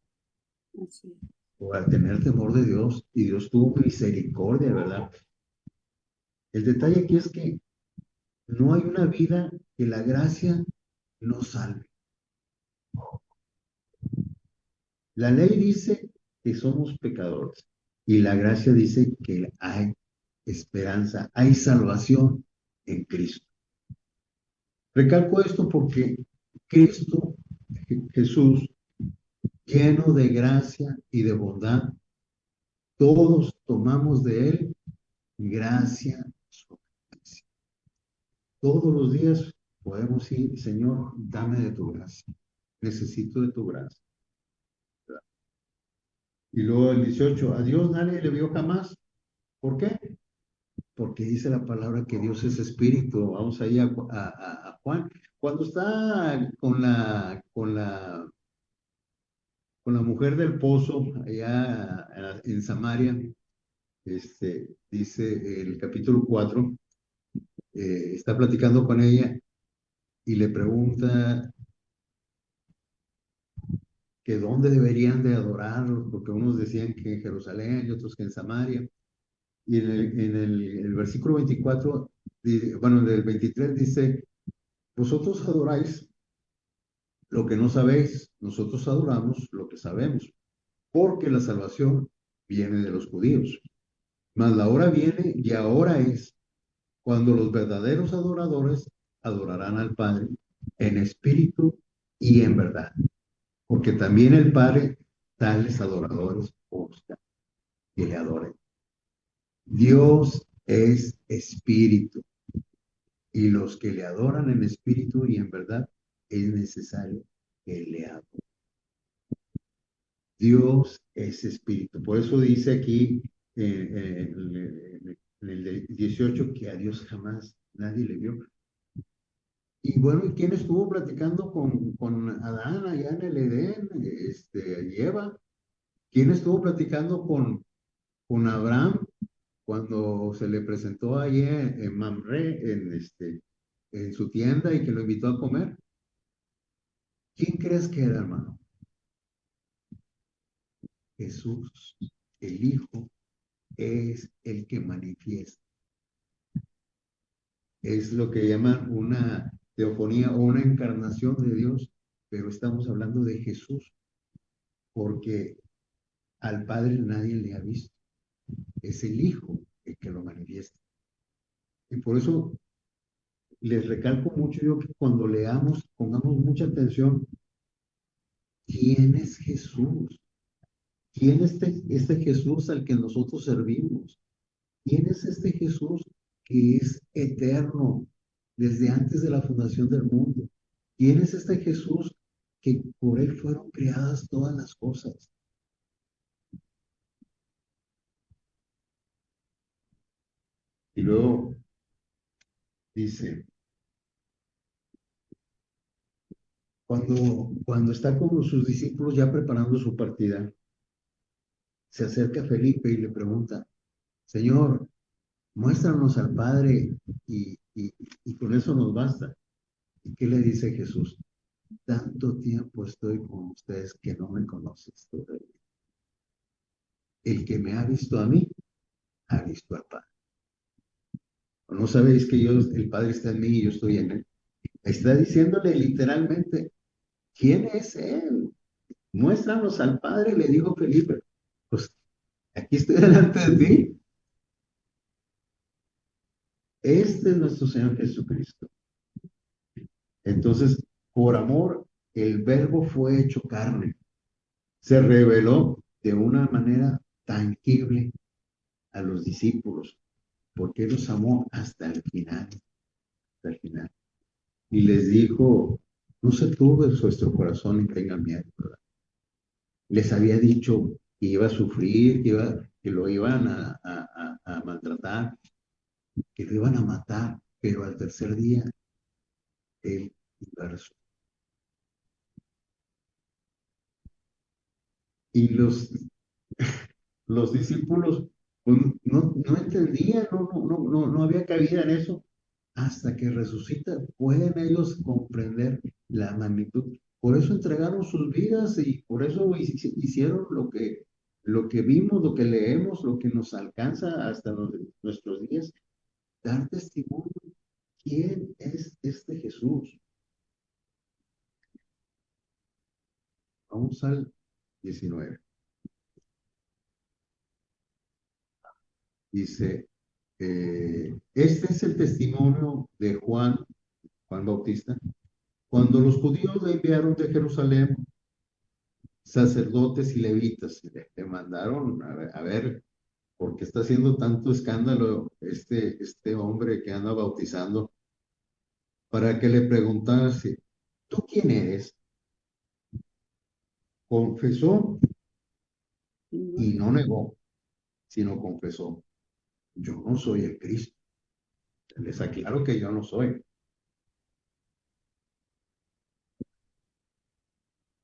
Así es. por tener temor de Dios y Dios tuvo misericordia, ¿verdad? El detalle aquí es que no hay una vida que la gracia no salve. La ley dice que somos pecadores y la gracia dice que hay esperanza, hay salvación en Cristo. Recalco esto porque Cristo, Jesús, lleno de gracia y de bondad, todos tomamos de Él gracia sobre gracia. Todos los días podemos ir, Señor, dame de tu gracia. Necesito de tu gracia. Y luego el 18, a Dios nadie le vio jamás. ¿Por qué? Porque dice la palabra que Dios es espíritu. Vamos ahí a Juan. Cuando está con la mujer del pozo, allá en Samaria, dice el capítulo 4, está platicando con ella y le pregunta que dónde deberían de adorarlo, porque unos decían que en Jerusalén y otros que en Samaria. Y el versículo 24, bueno, del 23 dice, vosotros adoráis lo que no sabéis, nosotros adoramos lo que sabemos, porque la salvación viene de los judíos. Mas la hora viene y ahora es cuando los verdaderos adoradores adorarán al Padre en espíritu y en verdad, porque también el Padre tales adoradores busca que le adoren. Dios es espíritu y los que le adoran en espíritu y en verdad es necesario que le adoren. Dios es espíritu. Por eso dice aquí en el 18 que a Dios jamás nadie le vio. Y bueno, ¿y quién estuvo platicando con Adán allá en el Edén? Y Eva. ¿Quién estuvo platicando con Abraham cuando se le presentó allí en Mamre, en su tienda y que lo invitó a comer? ¿Quién crees que era, hermano? Jesús, el Hijo, es el que manifiesta. Es lo que llaman una teofonía o una encarnación de Dios, pero estamos hablando de Jesús, porque al Padre nadie le ha visto. Es el Hijo el que lo manifiesta. Y por eso les recalco mucho yo que cuando leamos, pongamos mucha atención. ¿Quién es Jesús? ¿Quién es este Jesús al que nosotros servimos? ¿Quién es este Jesús que es eterno desde antes de la fundación del mundo? ¿Quién es este Jesús que por él fueron creadas todas las cosas? Y luego dice, cuando está con sus discípulos ya preparando su partida, se acerca a Felipe y le pregunta, Señor, muéstranos al Padre y con eso nos basta. ¿Y qué le dice Jesús? Tanto tiempo estoy con ustedes que no me conoces todavía. El que me ha visto a mí, ha visto al Padre. ¿O no sabéis que el Padre está en mí y yo estoy en él? Está diciéndole literalmente, ¿quién es él? Muéstranos al Padre, le dijo Felipe. Pues aquí estoy delante de ti. Este es nuestro Señor Jesucristo. Entonces, por amor, el verbo fue hecho carne. Se reveló de una manera tangible a los discípulos, porque Él los amó hasta el final, hasta el final. Y les dijo, no se turbe vuestro corazón y tengan miedo, ¿verdad? Les había dicho que iba a sufrir, que lo iban a maltratar, que lo iban a matar, pero al tercer día él iba a resucitar. Y los discípulos pues, no entendían, no había cabida en eso. Hasta que resucita, pueden ellos comprender la magnitud. Por eso entregaron sus vidas y por eso hicieron lo que vimos, lo que leemos, lo que nos alcanza hasta nuestros días, dar testimonio. ¿Quién es este Jesús? Vamos al 19. Dice, este es el testimonio de Juan Bautista, cuando los judíos le enviaron de Jerusalén sacerdotes y levitas, le mandaron a ver por qué está haciendo tanto escándalo este hombre que anda bautizando, para que le preguntase, ¿tú quién eres? Confesó y no negó, sino confesó, yo no soy el Cristo. Les aclaro que yo no soy.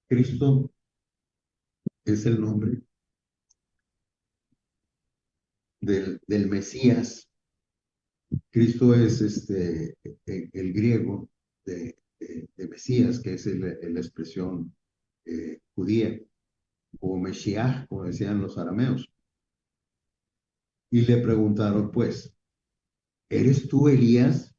Cristo es el nombre del Mesías. Cristo es el griego de Mesías, que es la expresión judía, o Mesías, como decían los arameos. Y le preguntaron, pues, ¿eres tú Elías?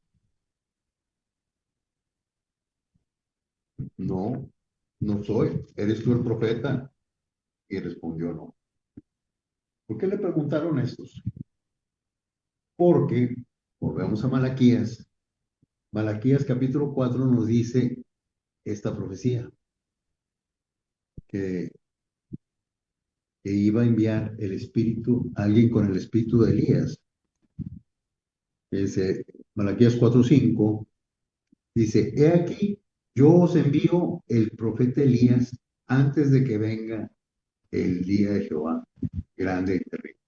No, no soy. ¿Eres tú el profeta? Y respondió no. ¿Por qué le preguntaron estos? Porque, volvemos a Malaquías, Malaquías capítulo 4 nos dice esta profecía, que iba a enviar el espíritu, alguien con el espíritu de Elías. Dice, Malaquías 4:5, dice, he aquí, yo os envío el profeta Elías antes de que venga el día de Jehová, grande y terrible.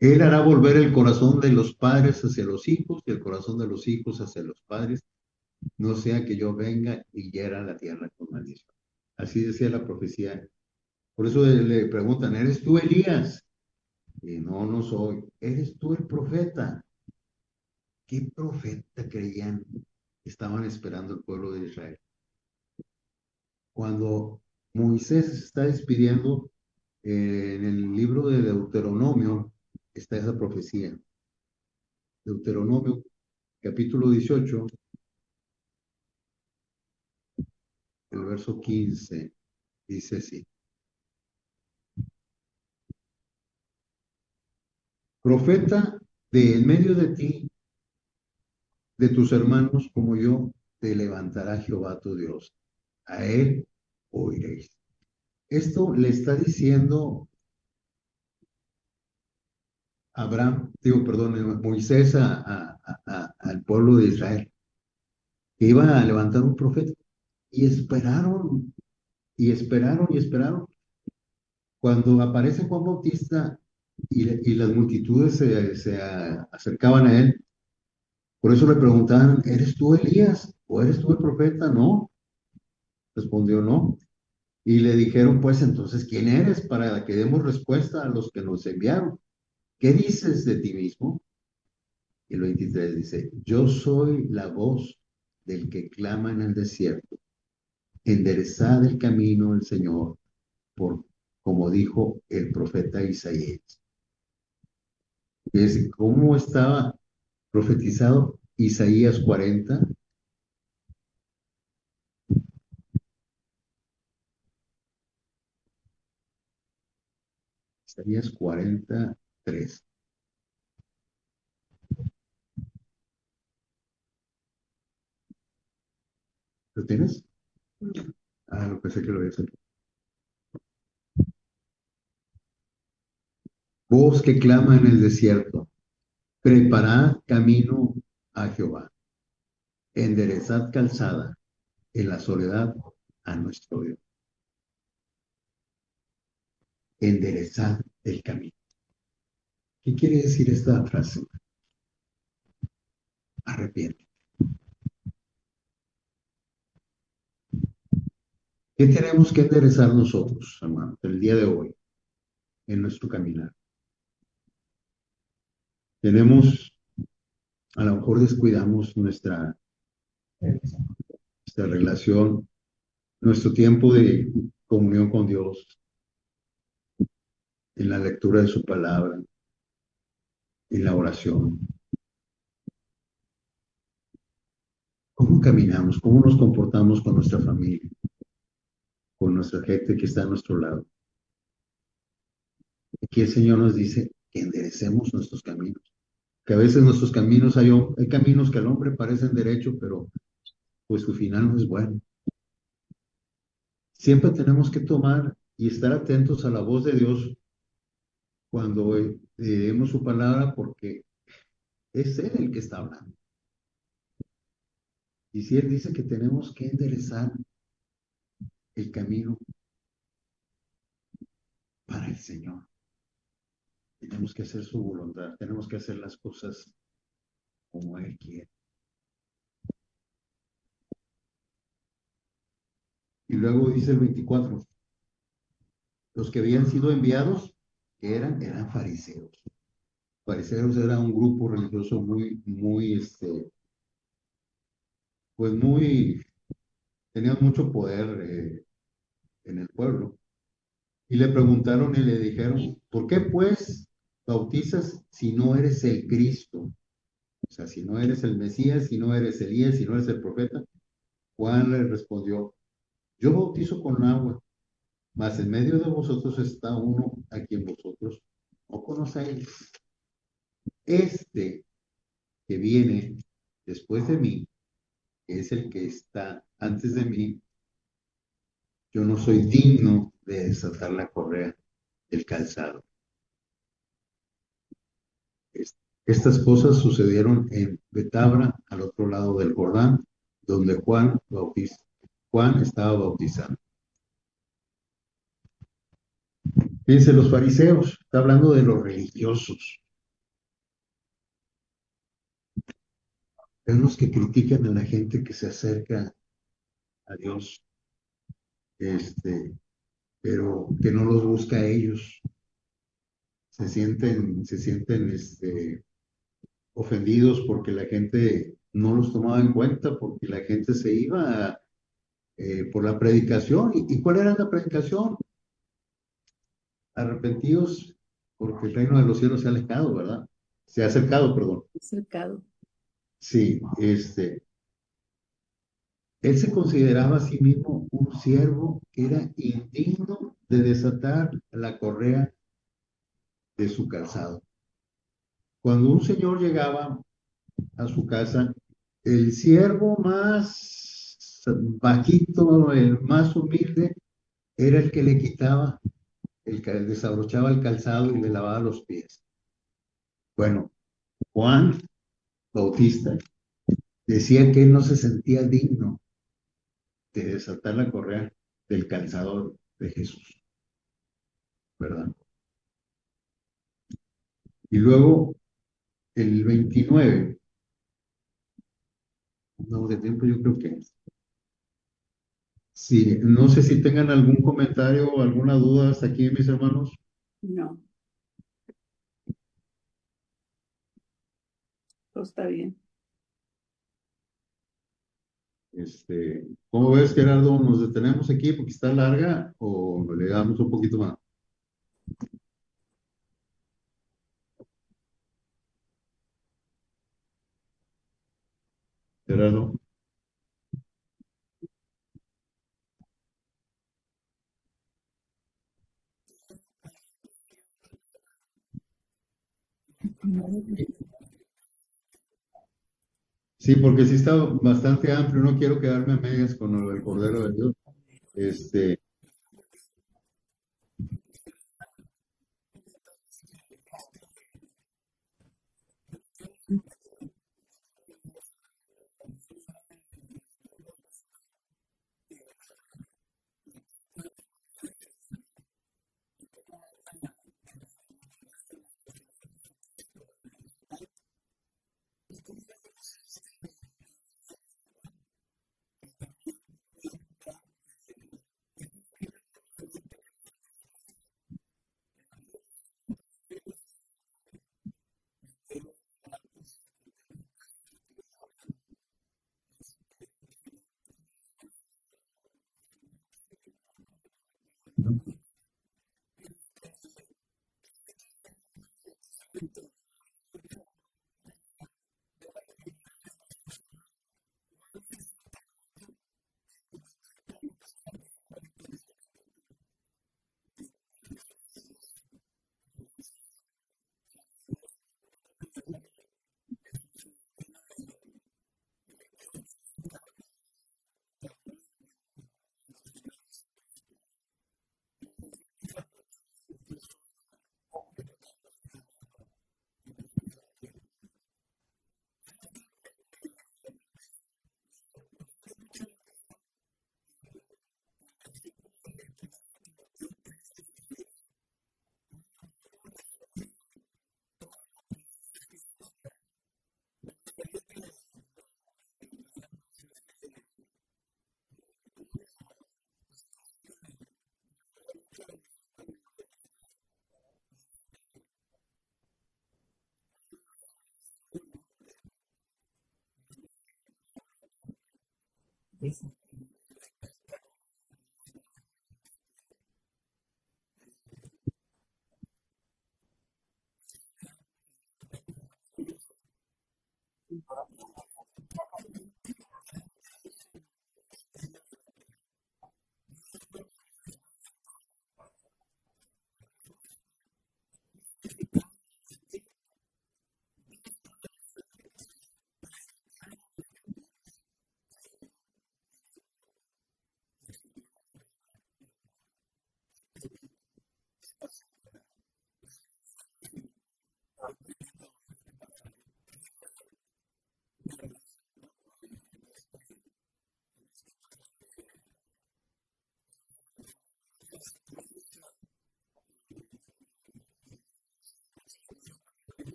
Él hará volver el corazón de los padres hacia los hijos y el corazón de los hijos hacia los padres, no sea que yo venga y hiera la tierra con maldición. Así decía la profecía. Por eso le preguntan, ¿eres tú Elías? Y no, no soy. ¿Eres tú el profeta? ¿Qué profeta creían que estaban esperando el pueblo de Israel? Cuando Moisés se está despidiendo, en el libro de Deuteronomio está esa profecía. Deuteronomio, capítulo 18, el verso 15, dice así. Profeta de en medio de ti, de tus hermanos como yo, te levantará Jehová tu Dios. A él oiréis. Esto le está diciendo Moisés al pueblo de Israel, que iba a levantar un profeta. Y esperaron, y esperaron, y esperaron. Cuando aparece Juan Bautista y las multitudes se acercaban a él, por eso le preguntaban, ¿eres tú Elías? ¿O eres tú el profeta? No, respondió no. Y le dijeron, pues entonces, ¿quién eres? Para que demos respuesta a los que nos enviaron. ¿Qué dices de ti mismo? Y el 23 dice, yo soy la voz del que clama en el desierto, enderezad el camino del Señor, por, como dijo el profeta Isaías. Es cómo estaba profetizado Isaías 40. Isaías 43. ¿Lo tienes? Ah, lo pensé que lo había hecho. Voz que clama en el desierto, preparad camino a Jehová, enderezad calzada en la soledad a nuestro Dios. enderezad el camino. ¿Qué quiere decir esta frase? Arrepiente. ¿Qué tenemos que enderezar nosotros, hermanos, el día de hoy, en nuestro caminar? A lo mejor descuidamos nuestra relación, nuestro tiempo de comunión con Dios, en la lectura de su palabra, en la oración. ¿Cómo caminamos? ¿Cómo nos comportamos con nuestra familia, con nuestra gente que está a nuestro lado? Aquí el Señor nos dice que enderecemos nuestros caminos, que a veces nuestros caminos hay caminos que al hombre parecen derechos, pero pues su final no es bueno. Siempre tenemos que tomar y estar atentos a la voz de Dios cuando leemos su palabra, porque es Él el que está hablando. Y si Él dice que tenemos que enderezar el camino para el Señor, tenemos que hacer su voluntad, tenemos que hacer las cosas como Él quiere. Y luego dice el 24, los que habían sido enviados, que eran fariseos. Fariseos era un grupo religioso pues tenían mucho poder en el pueblo. Y le preguntaron y le dijeron, ¿por qué pues bautizas si no eres el Cristo? O sea, si no eres el Mesías, si no eres Elías, si no eres el profeta. Juan le respondió, yo bautizo con agua, mas en medio de vosotros está uno a quien vosotros no conocéis. Este que viene después de mí, que es el que está antes de mí, yo no soy digno de desatar la correa del calzado. Estas cosas sucedieron en Betabra, al otro lado del Jordán, donde Juan estaba bautizando. Fíjense, los fariseos, está hablando de los religiosos. Es los que critican a la gente que se acerca a Dios, pero que no los busca a ellos. Se sienten ofendidos porque la gente no los tomaba en cuenta, porque la gente se iba por la predicación. ¿Y cuál era la predicación? Arrepentidos porque el reino de los cielos se ha alejado, ¿verdad? Se ha acercado, perdón. Cercado. Sí, él se consideraba a sí mismo un siervo que era indigno de desatar la correa de su calzado. Cuando un señor llegaba a su casa, el siervo más bajito, el más humilde, era el que le quitaba, el que desabrochaba el calzado y le lavaba los pies. Bueno, Juan Bautista decía que él no se sentía digno de desatar la correa del calzador de Jesús, ¿verdad? Y luego el 29, no, de tiempo yo creo que sí, no sé si tengan algún comentario o alguna duda hasta aquí, mis hermanos. No, todo está bien. ¿Cómo ves, Gerardo? ¿Nos detenemos aquí porque está larga o le damos un poquito más? Gerardo. Sí, porque sí está bastante amplio, no quiero quedarme a medias con lo del Cordero de Dios. Este,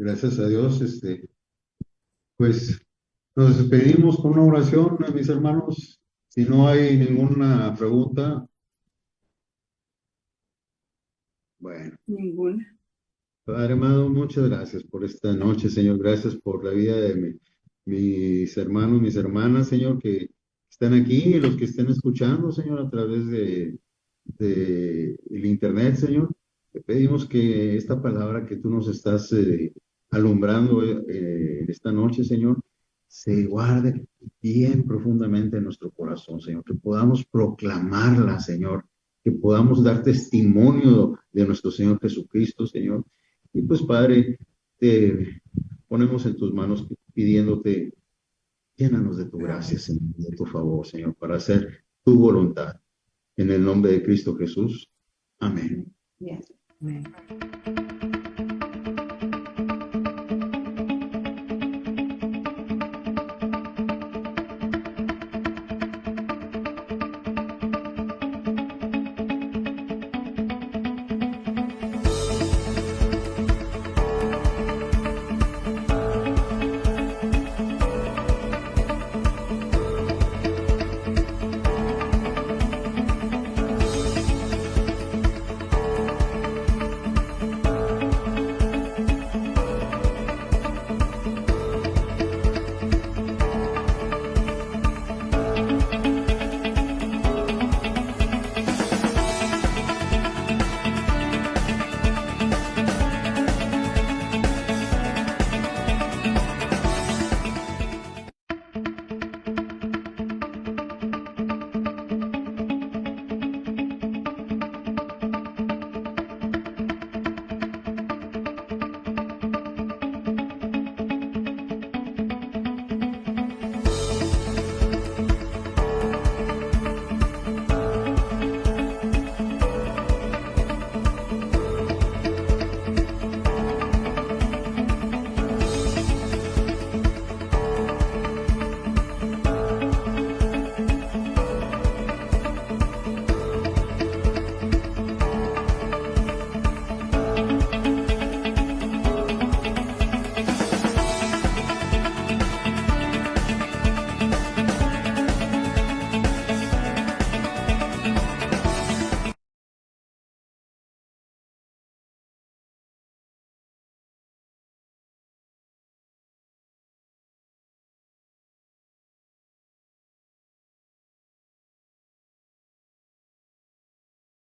Gracias a Dios, pues nos despedimos con una oración, mis hermanos. Si no hay ninguna pregunta, bueno. Ninguna. Padre amado, muchas gracias por esta noche, Señor. Gracias por la vida de mis hermanos, mis hermanas, Señor, que están aquí y los que estén escuchando, Señor, a través de el Internet, Señor. Te pedimos que esta palabra que tú nos estás alumbrando esta noche, Señor, se guarde bien profundamente en nuestro corazón, Señor. Que podamos proclamarla, Señor. Que podamos dar testimonio de nuestro Señor Jesucristo, Señor. Y pues, Padre, te ponemos en tus manos pidiéndote, llénanos de tu gracia, Señor, de tu favor, Señor, para hacer tu voluntad. En el nombre de Cristo Jesús. Amén. Yes. Amén.